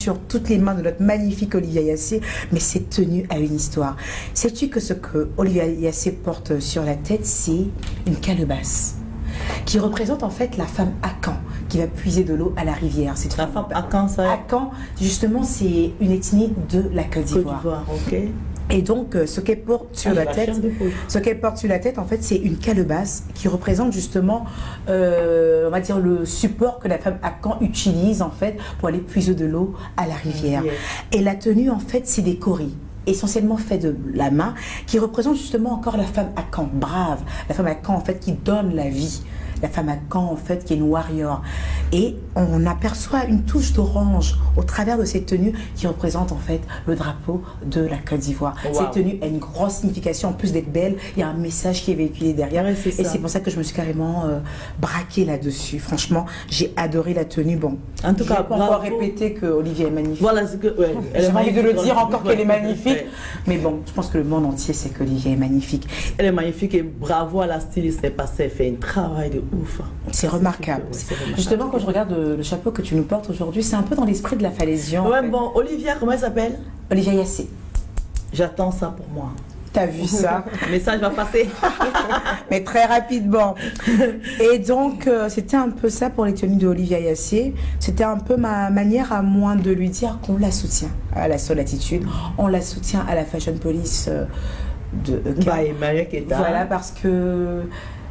sur toutes les mains de notre magnifique Olivia Yassé, mais cette tenue a une histoire. Sais-tu que ce que Olivia Yassé porte sur la tête, c'est une calebasse qui représente en fait la femme Akan qui va puiser de l'eau à la rivière. C'est la femme Akan, ça. Akan, justement, c'est une ethnie de la Côte d'Ivoire. Ok. Et donc, ce qu'elle porte sur la tête, en fait, c'est une calebasse qui représente justement, on va dire, le support que la femme Akan utilise en fait pour aller puiser de l'eau à la rivière. Et la tenue, en fait, c'est des coris essentiellement fait de la main, qui représente justement encore la femme Akan, brave, la femme Akan en fait qui donne la vie, la femme Akan en fait qui est une warrior. Et on aperçoit une touche d'orange au travers de cette tenue qui représente en fait le drapeau de la Côte d'Ivoire. Wow. Cette tenue a une grosse signification, en plus d'être belle, il y a un message qui est véhiculé derrière. Ouais, et c'est pour ça que je me suis carrément braquée là-dessus. Franchement, j'ai adoré la tenue. Bon, en tout cas, pas encore répéter que Olivia est magnifique. Voilà, c'est que ouais, j'ai envie de le dire encore qu'elle est magnifique. Mais bon, je pense que le monde entier sait qu'Olivia est magnifique. Elle est magnifique et bravo à la styliste, c'est passé, elle fait un travail de ouf. C'est remarquable. Justement, quand je regarde le chapeau que tu nous portes aujourd'hui, c'est un peu dans l'esprit de la Falaision. Ouais, bon, Olivia, comment elle s'appelle? Olivia Yassé. J'attends ça pour moi. T'as vu ça? Le message va passer. Mais très rapidement. Et donc, c'était un peu ça pour les tenues de Olivia Yassé. C'était un peu ma manière à moi de lui dire qu'on la soutient à la Soul Attitude. On la soutient à la Fashion Police de voilà, parce que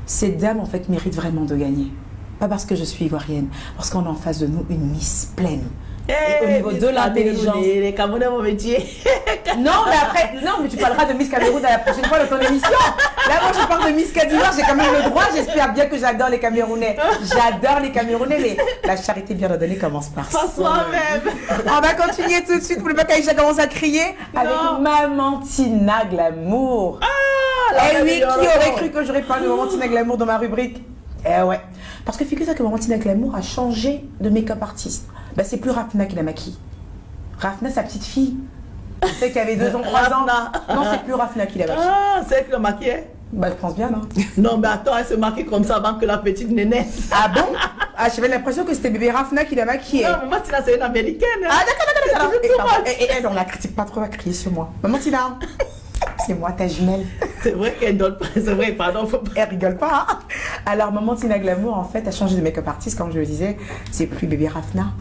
cette dame, en fait, mérite vraiment de gagner. Pas parce que je suis ivoirienne, parce qu'on a en face de nous une Miss pleine. Et au niveau de l'intelligence. Les Camerounais vont me tuer. Non, mais après, non, mais tu parleras de Miss Cameroun la prochaine fois dans ton émission. Là, moi, je parle de Miss Côte d'Ivoire, j'ai quand même le droit. J'espère bien que j'adore les Camerounais. J'adore les Camerounais, mais la charité bien ordonnée commence par soi-même. On va continuer tout de suite pour le bac Aïcha commence à crier avec Maman Tina Glamour. Eh oui, qui aurait cru que j'aurais parlé de Maman Tina Glamour dans ma rubrique? Eh ouais. Parce que figure-toi que Maman Tina Glamour a changé de make-up artiste. Bah, c'est plus Rafna qui la maquille. Rafna, sa petite fille. Celle qui avait 2 ans, 3 ans. Non, c'est plus Rafna qui la maquille. Ah, c'est elle qui la maquillait? Bah, je pense bien, non? Non, mais attends, elle se maquille comme ça avant que la petite ne naisse. Ah bon? Ah, j'avais l'impression que c'était bébé Rafna qui la maquillait. Non, Maman Tina, c'est une américaine. Hein. Ah, d'accord. Et on la critique pas trop, à crier sur moi. Maman Tina, c'est moi, ta jumelle. C'est vrai qu'elle donne pas, c'est vrai, pardon. Faut pas... Elle rigole pas. Hein. Alors, Maman Tina Glamour, en fait, a changé de make-up artiste, comme je le disais. C'est plus bébé Rafna.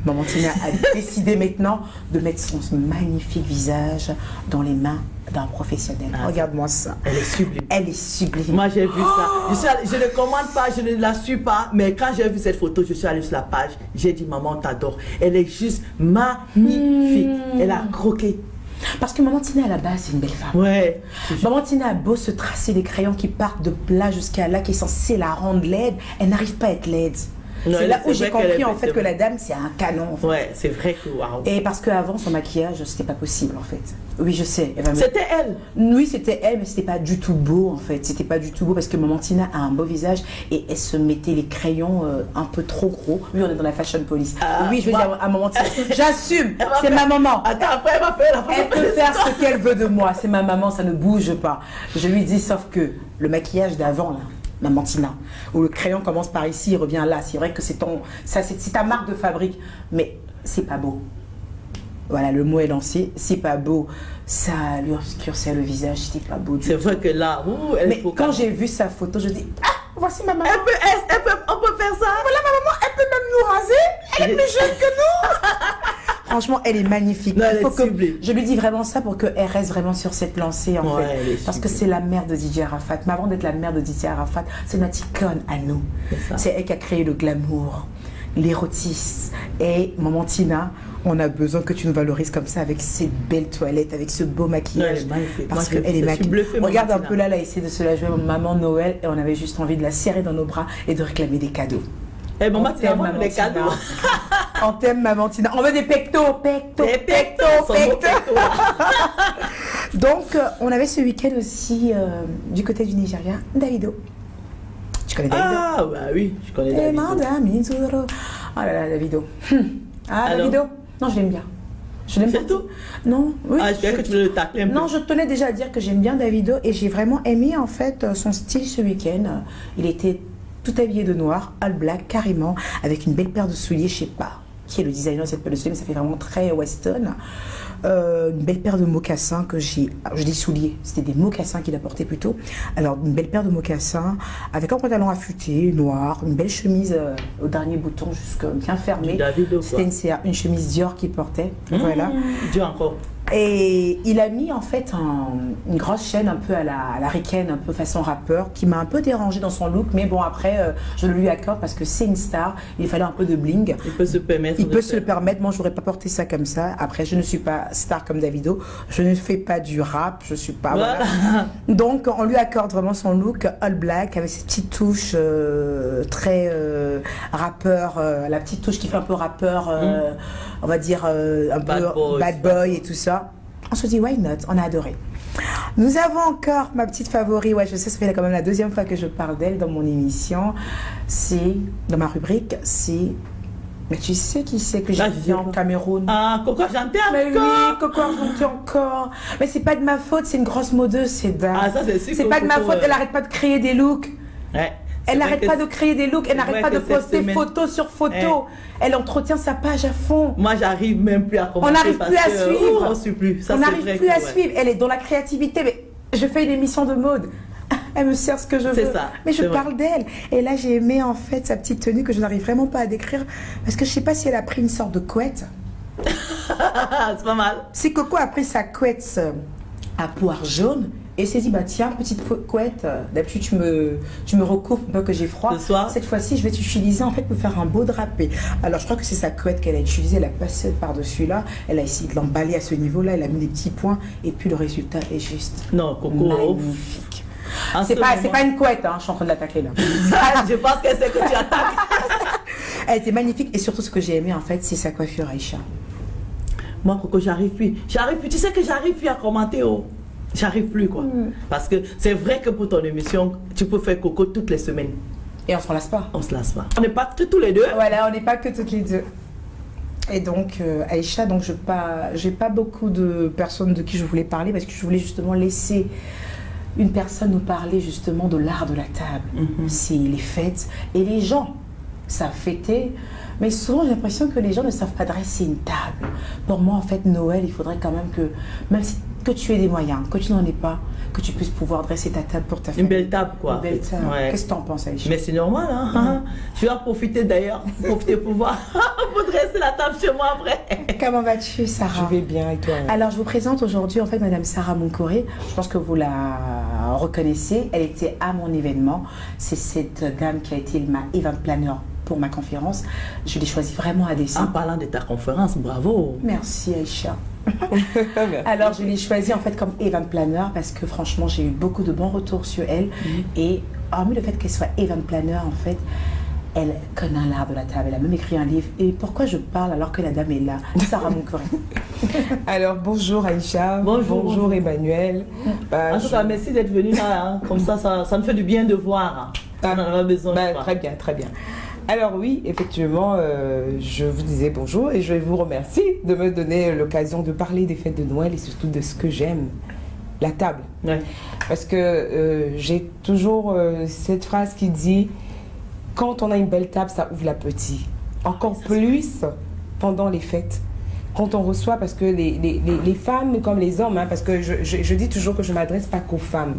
Maman Tina a décidé maintenant de mettre son magnifique visage dans les mains d'un professionnel. Ah, regarde-moi ça. Elle est sublime. Elle est sublime. Moi, j'ai vu ça. Je ne commande pas, je ne la suis pas, mais quand j'ai vu cette photo, je suis allée sur la page. J'ai dit, maman, t'adore. Elle est juste magnifique. Elle a croqué. Parce que Maman Tina, à la base, c'est une belle femme. Ouais. Maman Tina a beau se tracer des crayons qui partent de là jusqu'à là, qui est censé la rendre laide, elle n'arrive pas à être laide. C'est là où j'ai compris en fait que la dame c'est un canon. En fait. Ouais, c'est vrai que waouh. Et parce qu'avant son maquillage c'était pas possible en fait. Oui, je sais. C'était elle. Oui, c'était elle, mais c'était pas du tout beau en fait. C'était pas du tout beau parce que Maman Tina a un beau visage et elle se mettait les crayons un peu trop gros. Oui, on est dans la Fashion Police. Oui, je veux dire à Maman Tina. J'assume. C'est ma maman. Attends, après elle va faire la Elle peut faire ce qu'elle veut de moi. C'est ma maman, ça ne bouge pas. Je lui dis sauf que le maquillage d'avant là. Maman Tina, où le crayon commence par ici, il revient là. C'est vrai que c'est ta marque de fabrique, mais c'est pas beau. Voilà, le mot est lancé, c'est pas beau. Ça lui obscurcit le visage, c'était pas beau. C'est vrai que là, mais quand j'ai vu sa photo, je dis ah, voici ma maman. On peut faire ça. Voilà ma maman, elle peut même nous raser. Elle est plus jeune que nous. Franchement, elle est magnifique. Non, elle est sublime. Je lui dis vraiment ça pour qu'elle reste vraiment sur cette lancée en fait. Parce que c'est la mère de Didier Arafat. Mais avant d'être la mère de Didier Arafat, c'est notre icône à nous. C'est elle qui a créé le glamour, l'érotisme. Et Maman Tina, on a besoin que tu nous valorises comme ça avec ces belles toilettes, avec ce beau maquillage. Non, magnifique. Parce qu'elle est magnifique. Regarde un peu là, elle a essayé de se la jouer Maman Noël et on avait juste envie de la serrer dans nos bras et de réclamer des cadeaux. Eh bon, Maman Tina, les cadeaux. On t'aime, Maman Tina. On veut des pectos. Donc, on avait ce week-end aussi du côté du Nigeria, Davido. Tu connais Davido? Ah, bah oui, je connais Davido. Oh là là, Davido. Ah, Davido? Non, je l'aime bien. Je l'aime c'est tout? Non, oui. Ah, je croyais que tu voulais le tacler un peu. Non, je tenais déjà à dire que j'aime bien Davido et j'ai vraiment aimé en fait son style ce week-end. Il était tout habillé de noir, all black, carrément, avec une belle paire de souliers, je sais pas. qui est le designer de cette paire de souliers, mais ça fait vraiment très western. Une belle paire de mocassins que j'ai, je dis souliers, c'était des mocassins qu'il a porté plutôt. Alors une belle paire de mocassins avec un pantalon affûté, noir, une belle chemise au dernier bouton jusqu'à bien fermée. C'était une chemise Dior qu'il portait. Voilà. Dior encore. Et il a mis en fait une grosse chaîne un peu à la ricaine, un peu façon rappeur, qui m'a un peu dérangé dans son look, mais bon après je le lui accorde parce que c'est une star, il fallait un peu de bling. Il peut se permettre. Il peut se le permettre, moi je n'aurais pas porté ça comme ça. Après je ne suis pas star comme Davido, je ne fais pas du rap, je suis pas... Voilà. Donc on lui accorde vraiment son look all black avec ses petites touches très rappeur, la petite touche qui fait un peu rappeur, on va dire un peu bad boy et tout ça. On se dit why not, on a adoré. Nous avons encore ma petite favori, ouais je sais, ça fait quand même la deuxième fois que je parle d'elle dans mon émission, c'est, dans ma rubrique, c'est... Mais tu sais qui c'est que j'ai vu en Cameroun? Ah, Coco Argenté encore. Mais oui, Coco Argenté encore. Mais c'est pas de ma faute, c'est une grosse modeuse, c'est dingue. Ah ça c'est sûr. C'est pas de ma faute, elle arrête pas de créer des looks. Ouais. Elle n'arrête pas de créer des looks, elle n'arrête pas de poster photo sur photo. Elle entretient sa page à fond. Moi, j'arrive même plus à commenter. On n'arrive plus à suivre. On suit plus. On n'arrive plus à suivre. Elle est dans la créativité. Mais je fais une émission de mode. Elle me sert ce que je veux. C'est ça. Mais je parle d'elle. Et là, j'ai aimé en fait sa petite tenue que je n'arrive vraiment pas à décrire. Parce que je ne sais pas si elle a pris une sorte de couette. C'est pas mal. Si Coco a pris sa couette à poire jaune, et s'est dit, bah tiens, petite couette, d'habitude tu me recouvres un peu que j'ai froid. Ce soir. Cette fois-ci, je vais t'utiliser en fait pour faire un beau drapé. Alors je crois que c'est sa couette qu'elle a utilisée, elle a passé par-dessus là, elle a essayé de l'emballer à ce niveau-là, elle a mis des petits points, et puis le résultat est juste magnifique. C'est pas une couette, hein, je suis en train de l'attaquer là. Je pense que c'est que tu attaques. Elle était magnifique, et surtout ce que j'ai aimé en fait, c'est sa coiffure, Aïcha. Moi, Coco, j'arrive plus. Tu sais que j'arrive plus à commenter, oh. J'arrive plus quoi. Parce que c'est vrai que pour ton émission, tu peux faire Coco toutes les semaines. Et on se lasse pas. On se lasse pas. On n'est pas que tous les deux. Voilà, on n'est pas que toutes les deux. Et donc Aïcha, donc j'ai pas beaucoup de personnes de qui je voulais parler parce que je voulais justement laisser une personne nous parler justement de l'art de la table. C'est les fêtes et les gens savent fêter. Mais souvent, j'ai l'impression que les gens ne savent pas dresser une table. Pour moi, en fait, Noël, il faudrait quand même que, même si que tu aies des moyens, que tu n'en aies pas, que tu puisses pouvoir dresser ta table pour ta famille. Une belle table, quoi. Une belle table. Ouais. Qu'est-ce que tu en penses, Aïcha? Mais c'est normal, hein. Je vais en profiter d'ailleurs, pour pouvoir pour dresser la table chez moi après. Comment vas-tu, Sarah? Je vais bien, et toi? Alors, je vous présente aujourd'hui, en fait, Madame Sarah Moncoré. Je pense que vous la reconnaissez. Elle était à mon événement. C'est cette dame qui a été ma event planner pour ma conférence. Je l'ai choisie vraiment à dessein. En parlant de ta conférence, bravo. Merci Aïcha. Alors je l'ai choisie en fait comme event planner parce que franchement j'ai eu beaucoup de bons retours sur elle et hormis le fait qu'elle soit event planner en fait, elle connaît l'art de la table, elle a même écrit un livre. Et pourquoi je parle alors que la dame est là? Sarah Moncoré. Alors bonjour Aïcha, bonjour Emmanuel. En tout cas merci d'être venue là, hein. Comme ça me fait du bien de voir. On en a besoin. Très bien, très bien. Alors oui, effectivement, je vous disais bonjour et je vous remercie de me donner l'occasion de parler des fêtes de Noël et surtout de ce que j'aime, la table. Ouais. Parce que j'ai toujours cette phrase qui dit « Quand on a une belle table, ça ouvre l'appétit ». Encore plus pendant les fêtes. Quand on reçoit, parce que les femmes comme les hommes, hein, parce que je dis toujours que je ne m'adresse pas qu'aux femmes.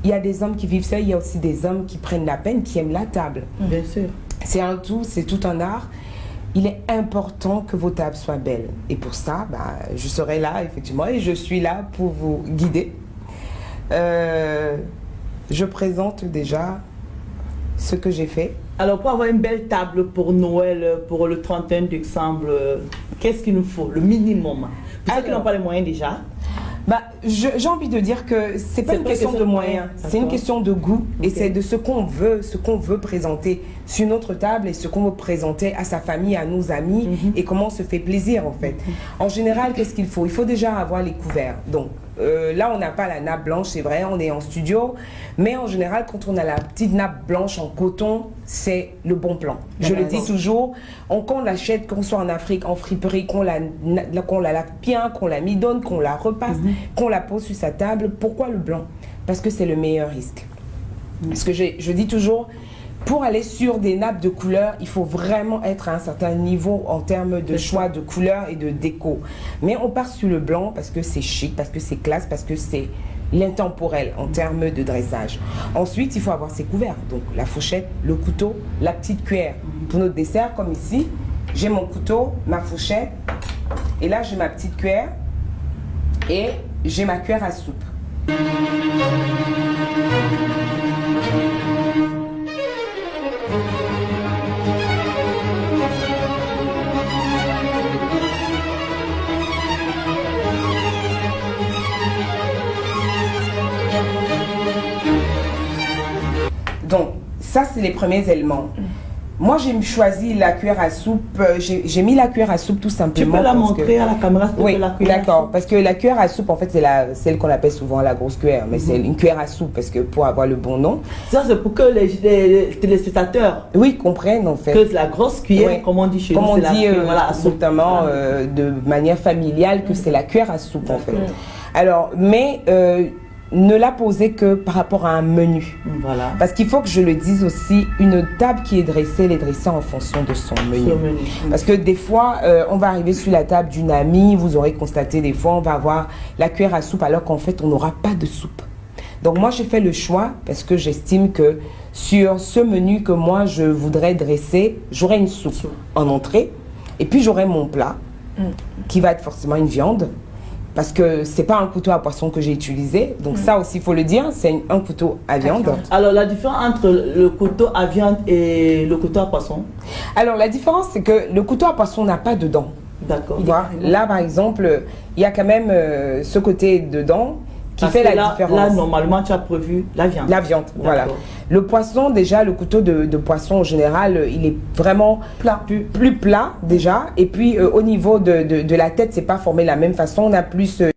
Il y a des hommes qui vivent ça, il y a aussi des hommes qui prennent la peine, qui aiment la table. Bien sûr. C'est un tout, c'est tout un art. Il est important que vos tables soient belles. Et pour ça, je serai là, effectivement, et je suis là pour vous guider. Je présente déjà ce que j'ai fait. Alors, pour avoir une belle table pour Noël, pour le 31 décembre, qu'est-ce qu'il nous faut? Le minimum. Pour ceux qui n'ont pas les moyens déjà. J'ai envie de dire que c'est pas une question de moyens, c'est une question de goût et c'est de ce qu'on veut présenter sur notre table et ce qu'on veut présenter à sa famille, à nos amis et comment on se fait plaisir en fait. En général, qu'est-ce qu'il faut? Il faut déjà avoir les couverts. Donc là, on n'a pas la nappe blanche, c'est vrai, on est en studio, mais en général, quand on a la petite nappe blanche en coton, c'est le bon plan. Je le dis toujours, quand on l'achète, qu'on soit en Afrique, en friperie, qu'on la lave bien, qu'on la midonne, qu'on la repasse, qu'on la pose sur sa table. Pourquoi le blanc? Parce que c'est le meilleur risque. Parce que je dis toujours, pour aller sur des nappes de couleurs, il faut vraiment être à un certain niveau en termes de choix de couleurs et de déco. Mais on part sur le blanc parce que c'est chic, parce que c'est classe, parce que c'est l'intemporel en termes de dressage. Ensuite, il faut avoir ses couverts. Donc la fourchette, le couteau, la petite cuillère. Pour notre dessert, comme ici, j'ai mon couteau, ma fourchette, et là j'ai ma petite cuillère et j'ai ma cuillère à soupe. Donc, ça, c'est les premiers éléments. Moi, j'ai choisi la cuillère à soupe. J'ai mis la cuillère à soupe tout simplement. Tu peux la montrer à la caméra, s'il te plaît, la cuillère. D'accord. Parce que la cuillère à soupe, en fait, c'est celle qu'on appelle souvent la grosse cuillère. Mais c'est une cuillère à soupe, parce que pour avoir le bon nom. Ça, c'est pour que les téléspectateurs comprennent, en fait. Que la grosse cuillère, comme on dit chez nous, c'est la cuillère, voilà, notamment de manière familiale, que c'est la cuillère à soupe, en fait. Alors, mais ne la posez que par rapport à un menu. Voilà. Parce qu'il faut que je le dise aussi, une table qui est dressée, elle est dressée en fonction de son menu. Parce que des fois, on va arriver sur la table d'une amie, vous aurez constaté des fois, on va avoir la cuillère à soupe alors qu'en fait, on n'aura pas de soupe. Donc moi, j'ai fait le choix parce que j'estime que sur ce menu que moi, je voudrais dresser, j'aurai une soupe en entrée et puis j'aurai mon plat qui va être forcément une viande. Parce que c'est pas un couteau à poisson que j'ai utilisé. Donc ça aussi, il faut le dire, c'est un couteau à viande. Alors, la différence entre le couteau à viande et le couteau à poisson? Alors, la différence, c'est que le couteau à poisson n'a pas de dents. D'accord. Là, par exemple, il y a quand même ce côté de dents qui fait la différence. Là, normalement, tu as prévu la viande. La viande, voilà. Le poisson, déjà, le couteau de poisson, en général, il est vraiment plat, plus plat, déjà. Et puis, au niveau de la tête, c'est pas formé de la même façon. On a plus